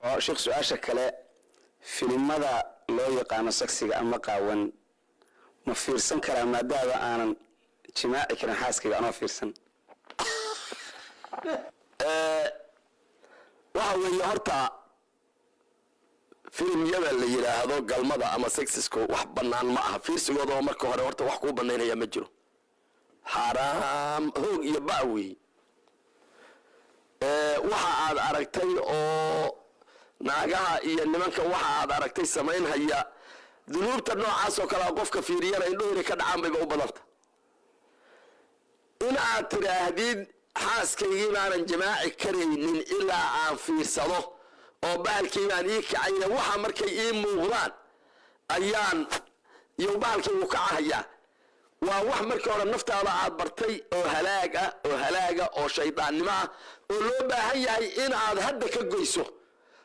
sheekh su'aasha kale filimada loo yaqaan saksiga ama qaawan ma fiirsan karaa maadaama aanan jimaaci karin xaaskiga anoo fiirsan waxa weeye horta filimyada la yiraahdo galmada ama sexiska wax banaan ma aha fiirsigooda marka hore horta wax ku banaynaya ma jiro حرام هو يباوي waxa aad aragtay oo naagaha iyo nimanka waxa aad aragtay sameyn haya dunuubta noocaas oo kala qofka fiiriyana indhoori ka dhacaan bay u badanta in aad tiraahdid xaaskayga inaan jamaaci kareynin ilaa aan fiirsado oo baalkii aan ii kacayna waxa markay ii muuqdaan ayaan iyo baalkii u kacaya waa wax markii hore naftaada aad bartay oo halaaga oo shaydaannimo ah oo loo baahan yahay in aad hadda ka goyso